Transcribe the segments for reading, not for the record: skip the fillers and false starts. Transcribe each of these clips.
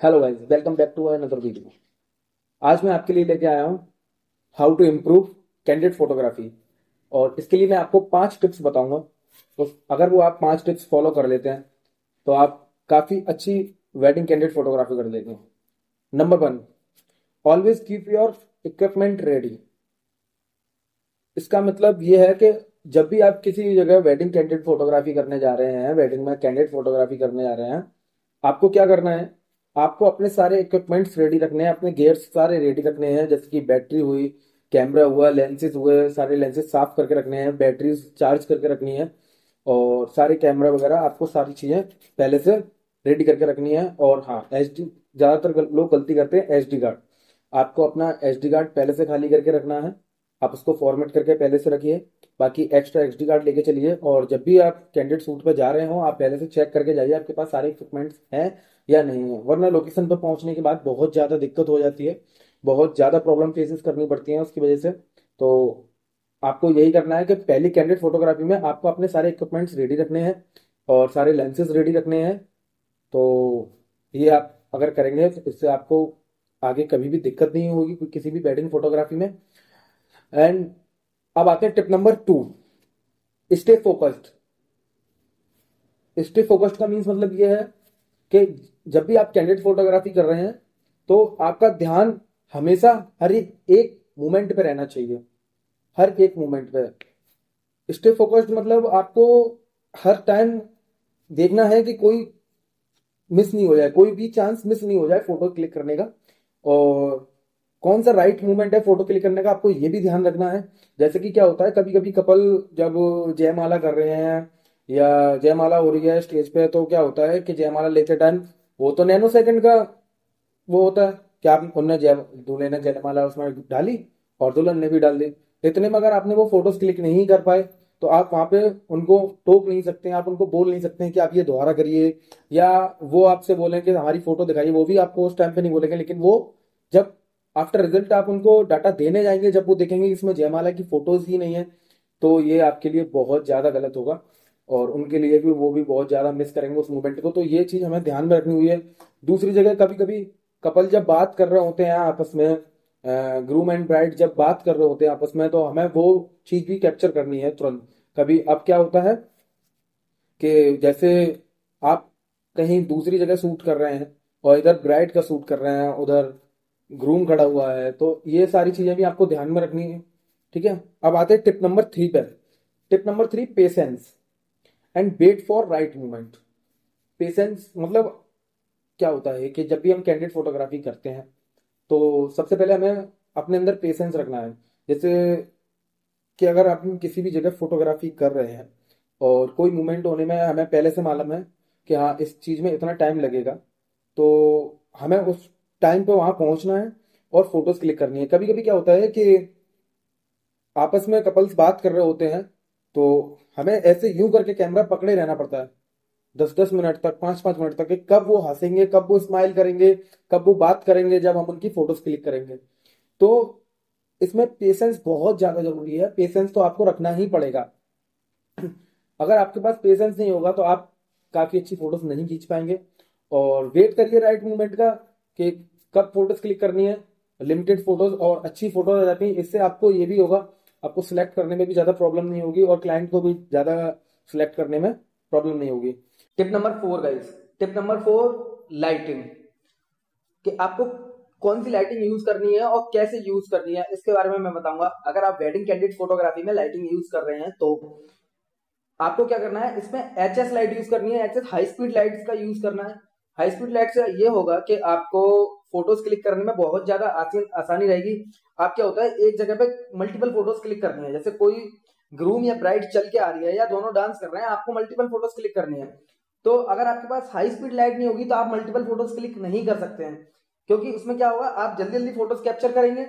Hello guys, welcome back to another video. आज मैं आपके लिए लेके आया हूँ how to improve candid photography. और इसके लिए मैं आपको 5 टिप्स बताऊंगा। तो अगर वो आप 5 टिप्स फॉलो कर लेते हैं तो आप काफी अच्छी वेडिंग कैंडिड फोटोग्राफी कर लेते हैं। Number 1, always keep your equipment ready. इसका मतलब ये है कि जब भी आप किसी जगह वेडिंग कैंडिड फोटोग्राफी करने जा रहे हैं, वेडिंग में कैंडिड फोटोग्राफी करने जा रहे हैं, आपको क्या करना है? आपको अपने सारे इक्विपमेंट्स रेडी रखने हैं, अपने गियर्स सारे रेडी रखने हैं, जैसे कि बैटरी हुई, कैमरा हुआ, लेंसेज हुए, सारे लेंसेज साफ करके रखने हैं, बैटरीज चार्ज करके रखनी है, और सारे कैमरा वगैरह आपको सारी चीजें पहले से रेडी करके रखनी है। और हाँ, एच डी, ज्यादातर लोग गलती करते हैं एच डी कार्ड। आपको अपना एच डी कार्ड पहले से खाली करके रखना है, आप उसको फॉर्मेट करके पहले से रखिए। बाकी एक्स्ट्रा एच डी कार्ड लेके चलिए, और जब भी आप कैंडिडेट शूट पे जा रहे हो आप पहले से चेक करके जाइए आपके पास सारे इक्विपमेंट्स हैं या नहीं है, वरना लोकेशन पर पहुंचने के बाद बहुत ज़्यादा दिक्कत हो जाती है, बहुत ज़्यादा प्रॉब्लम फेसेस करनी पड़ती हैं उसकी वजह से। तो आपको यही करना है कि पहली कैंडिडेट फोटोग्राफी में आपको अपने सारे इक्विपमेंट्स रेडी रखने हैं और सारे लेंसेज रेडी रखने हैं। तो ये आप अगर करेंगे तो इससे आपको आगे कभी भी दिक्कत नहीं होगी किसी भी वेडिंग फोटोग्राफी में। एंड अब आते हैं tip number 2, stay focused. Stay focused का मीन्स मतलब ये है कि जब भी आप कैंडिडेट फोटोग्राफी कर रहे हैं तो आपका ध्यान हमेशा हर एक मोमेंट पे रहना चाहिए, हर एक मोमेंट पे। स्टे फोकस्ड मतलब आपको हर टाइम देखना है कि कोई मिस नहीं हो जाए, कोई भी चांस मिस नहीं हो जाए फोटो क्लिक करने का। और कौन सा राइट मूवमेंट है फोटो क्लिक करने का, आपको ये भी ध्यान रखना है। जैसे कि क्या होता है, कभी कभी कपल जब जयमाला कर रहे हैं या जयमाला हो रही है स्टेज पे, तो क्या होता है कि जयमाला लेते टाइम वो तो नैनो सेकंड का वो होता है कि आप उनने जय दूल्हे ने जयमाला उसमें डाली और दुल्हन ने भी डाल दी। इतने में अगर आपने वो फोटोज क्लिक नहीं कर पाए तो आप वहां पे उनको टोक नहीं सकते हैं, आप उनको बोल नहीं सकते हैं कि आप ये दोबारा करिए, या वो आपसे बोलें कि हमारी फोटो दिखाइए, वो भी आपको उस टाइम पे नहीं बोलेंगे। लेकिन वो जब आफ्टर रिजल्ट आप उनको डाटा देने जाएंगे, जब वो देखेंगे कि इसमें जयमाला की फोटोज ही नहीं है, तो ये आपके लिए बहुत ज्यादा गलत होगा और उनके लिए भी वो भी बहुत ज्यादा मिस करेंगे उस मोमेंट को। तो ये चीज हमें ध्यान में रखनी हुई है। दूसरी जगह कभी कभी कपल जब बात कर रहे होते हैं आपस में, ग्रूम एंड ब्राइड जब बात कर रहे होते हैं आपस में, तो हमें वो चीज भी कैप्चर करनी है तुरंत। कभी अब क्या होता है कि जैसे आप कहीं दूसरी जगह शूट कर रहे हैं और इधर ब्राइड का शूट कर रहे हैं, उधर ग्रूम खड़ा हुआ है, तो ये सारी चीजें भी आपको ध्यान में रखनी है। ठीक है। अब आते हैं टिप नंबर 3 पर। Tip number 3, patience and wait for right movement. Patience मतलब क्या होता है कि जब भी हम कैंडिड फोटोग्राफी करते हैं तो सबसे पहले हमें अपने अंदर पेशेंस रखना है। जैसे कि अगर हम किसी भी जगह फोटोग्राफी कर रहे हैं और कोई मूवमेंट होने में हमें पहले से मालूम है कि हाँ इस चीज में इतना टाइम लगेगा, तो हमें उस टाइम पे वहां पहुंचना है और फोटोज क्लिक करनी है। कभी कभी क्या होता है कि आपस में कपल्स बात कर रहे होते हैं तो हमें ऐसे यूं करके कैमरा पकड़े रहना पड़ता है 10-10 मिनट तक, 5-5 मिनट तक, कि कब वो हंसेंगे, कब वो स्माइल करेंगे, कब वो बात करेंगे, जब हम उनकी फोटोज क्लिक करेंगे। तो इसमें पेशेंस बहुत ज्यादा जरूरी है, पेशेंस तो आपको रखना ही पड़ेगा। अगर आपके पास पेशेंस नहीं होगा तो आप काफी अच्छी फोटोज नहीं खींच पाएंगे। और वेट करिए राइट मूवमेंट का कि कब फोटोज क्लिक करनी है। लिमिटेड फोटोज और अच्छी फोटोज आ जाती हैं, इससे आपको ये भी होगा, आपको सिलेक्ट करने में भी ज्यादा प्रॉब्लम नहीं होगी और क्लाइंट को भी ज्यादा सिलेक्ट करने में प्रॉब्लम नहीं होगी। Tip number 4 guys, tip number 4, lighting. कि आपको कौन सी लाइटिंग यूज करनी है और कैसे यूज करनी है इसके बारे में मैं बताऊंगा। अगर आप वेडिंग कैंडिडेट फोटोग्राफी में लाइटिंग यूज कर रहे हैं तो आपको क्या करना है, इसमें एच एस लाइट यूज करनी है, H S high speed light का यूज करना है। हाई स्पीड लाइट से ये होगा कि आपको फोटोज क्लिक करने में बहुत ज्यादा आसानी रहेगी। आप क्या होता है, एक जगह पे मल्टीपल फोटोज क्लिक करनी है, जैसे कोई ग्रूम या ब्राइड चल के आ रही है या दोनों डांस कर रहे हैं, आपको मल्टीपल फोटोज क्लिक करनी है। तो अगर आपके पास हाई स्पीड लाइट नहीं होगी तो आप मल्टीपल फोटोज क्लिक नहीं कर सकते हैं, क्योंकि उसमें क्या होगा, आप जल्दी जल्दी फोटोज कैप्चर करेंगे,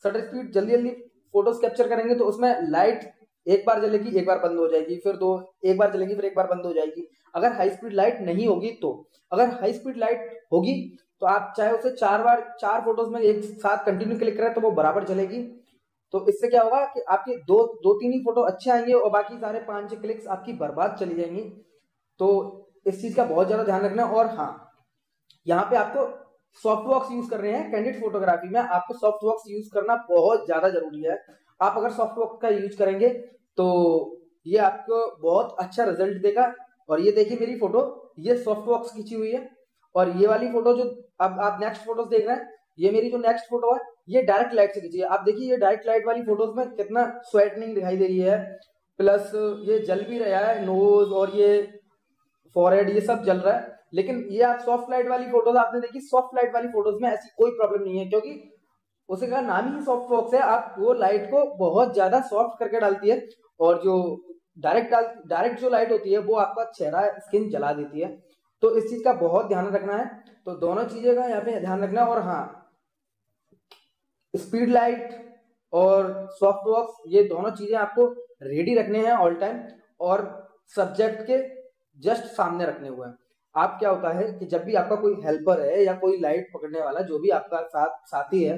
शटर स्पीड जल्दी जल्दी फोटोज कैप्चर करेंगे, तो उसमें लाइट एक बार जलेगी एक बार बंद हो जाएगी, फिर दो, एक बार जलेगी फिर एक बार बंद हो जाएगी। अगर हाई स्पीड लाइट नहीं होगी तो, अगर हाई स्पीड लाइट होगी तो आप चाहे उसे 4 बार 4 फोटोज में एक साथ कंटिन्यू क्लिक करें तो वो बराबर चलेगी। तो इससे क्या होगा कि आपके दो दो तीन ही फोटो अच्छे आएंगे और बाकी सारे 5-6 क्लिक्स आपकी बर्बाद चली जाएंगी। तो इस चीज का बहुत ज्यादा ध्यान रखना। और हाँ, यहाँ पे आपको सॉफ्ट वॉक्स यूज कर रहे हैं कैंडिड फोटोग्राफी में, आपको सॉफ्ट वॉक्स यूज करना बहुत ज्यादा जरूरी है। आप अगर सॉफ्ट वॉक्स का यूज करेंगे तो ये आपको बहुत अच्छा रिजल्ट देगा। और ये देखिए मेरी फोटो, ये सॉफ्ट वॉक्स खींची हुई है। और ये वाली फोटो जो अब आप नेक्स्ट फोटोज देख रहे हैं, ये मेरी जो नेक्स्ट फोटो है ये डायरेक्ट लाइट से खींची है। आप देखिए ये डायरेक्ट लाइट वाली फोटोज में कितना स्वेटनिंग दिखाई दे रही है, प्लस ये जल भी रहा है, नोज और ये फॉरहेड ये सब जल रहा है। लेकिन ये आप सॉफ्ट लाइट वाली फोटोज आपने देखी, सॉफ्ट लाइट वाली फोटोज में ऐसी कोई प्रॉब्लम नहीं है, क्योंकि उसी का नाम ही सॉफ्ट वॉक्स है। आप वो लाइट को बहुत ज्यादा सॉफ्ट करके डालती है, और जो डायरेक्ट जो लाइट होती है वो आपका चेहरा स्किन जला देती है। तो इस चीज का बहुत ध्यान रखना है। तो दोनों चीजें का यहाँ पे ध्यान रखना है। और हाँ, स्पीड लाइट और सॉफ्ट वॉक्स ये दोनों चीजें आपको रेडी रखने हैं ऑल टाइम, और सब्जेक्ट के जस्ट सामने रखने हुए हैं। आप क्या होता है कि जब भी आपका कोई हेल्पर है या कोई लाइट पकड़ने वाला जो भी आपका साथी है,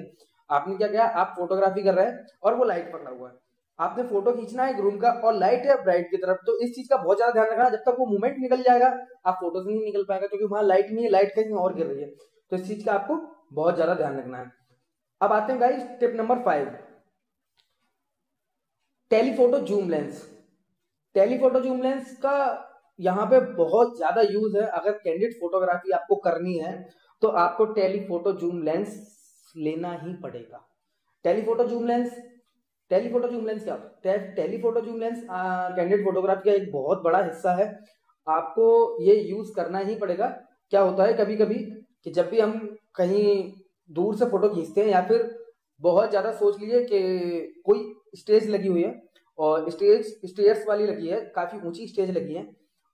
आपने क्या किया, आप फोटोग्राफी कर रहे हैं और वो लाइट पकड़ा हुआ है, आपने फोटो खींचना है ग्रूम का और लाइट है ब्राइट की तरफ। तो इस चीज का बहुत ज्यादा ध्यान रखना, जब तक वो मूवमेंट निकल जाएगा आप फोटो से नहीं निकल पाएगा, क्योंकि वहां लाइट नहीं है, लाइट कहीं और गिर रही है। तो इस चीज का आपको बहुत ज्यादा ध्यान रखना है। अब आते हैं guys tip number 5, telephoto zoom lens. Telephoto zoom lens का यहाँ पे बहुत ज्यादा यूज है। अगर कैंडिड फोटोग्राफी आपको करनी है तो आपको टेलीफोटो जूम लेंस लेना ही पड़ेगा। टेलीफोटो जूम लेंस क्या होता है? Telephoto zoom lens candid photography का एक बहुत बड़ा हिस्सा है, आपको ये यूज करना ही पड़ेगा। क्या होता है कभी कभी कि जब भी हम कहीं दूर से फोटो खींचते हैं, या फिर बहुत ज्यादा सोच लीजिए कि कोई स्टेज लगी हुई है और स्टेयर्स वाली लगी है, काफी ऊंची स्टेज लगी है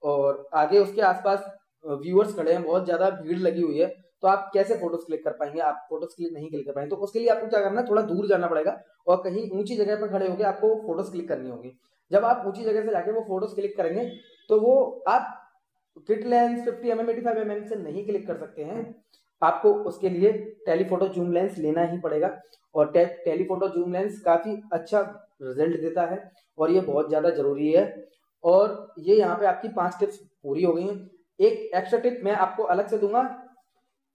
और आगे उसके आसपास व्यूअर्स खड़े हैं, बहुत ज्यादा भीड़ लगी हुई है, तो आप कैसे फोटोज क्लिक कर पाएंगे? आप फोटोज क्लिक नहीं क्लिक कर पाएंगे। तो उसके लिए आपको क्या करना है, थोड़ा दूर जाना पड़ेगा और कहीं ऊंची जगह पर खड़े होकर आपको फोटोज क्लिक करनी होगी। जब आप ऊंची जगह से जाके वो फोटोज क्लिक करेंगे तो वो आप किट लेंस 50 mm 85 mm से नहीं क्लिक कर सकते हैं, आपको उसके लिए टेलीफोटो जूम लेंस लेना ही पड़ेगा। और टेलीफोटो जूम लेंस काफी अच्छा रिजल्ट देता है और ये बहुत ज्यादा जरूरी है। और ये यहाँ पे आपकी 5 टिप्स पूरी हो गई हैं। एक एक्स्ट्रा टिप मैं आपको अलग से दूंगा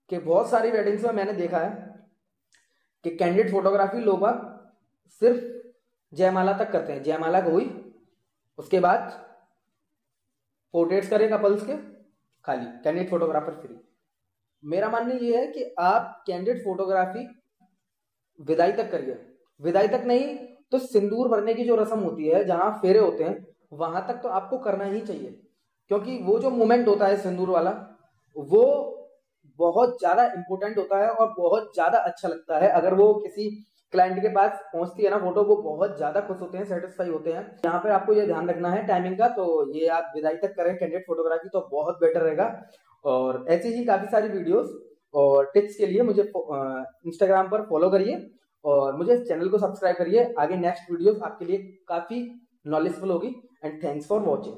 कि बहुत सारी वेडिंग्स में मैंने देखा है कि कैंडिड फोटोग्राफी लोग सिर्फ जयमाला तक करते हैं, जयमाला हुई उसके बाद पोर्ट्रेट्स करे कपल्स के, खाली कैंडिड फोटोग्राफर फ्री। मेरा मानना ये है कि आप कैंडिड फोटोग्राफी विदाई तक करिए, विदाई तक नहीं तो सिंदूर भरने की जो रस्म होती है, जहां फेरे होते हैं, वहां तक तो आपको करना ही चाहिए, क्योंकि वो जो मोमेंट होता है सिंदूर वाला वो बहुत ज्यादा इंपॉर्टेंट होता है और बहुत ज्यादा अच्छा लगता है। अगर वो किसी क्लाइंट के पास पहुंचती है ना फोटो, वो बहुत ज्यादा खुश होते हैं, सेटिस्फाई होते हैं। यहाँ पे आपको ये ध्यान रखना है टाइमिंग का, तो ये आप विदाई तक करें कैंडिड फोटोग्राफी तो बहुत बेटर रहेगा। और ऐसी ही काफी सारी वीडियोस और टिप्स के लिए मुझे इंस्टाग्राम पर फॉलो करिए और मुझे चैनल को सब्सक्राइब करिए। आगे नेक्स्ट वीडियोस आपके लिए काफी नॉलेजफुल होगी। And thanks for watching.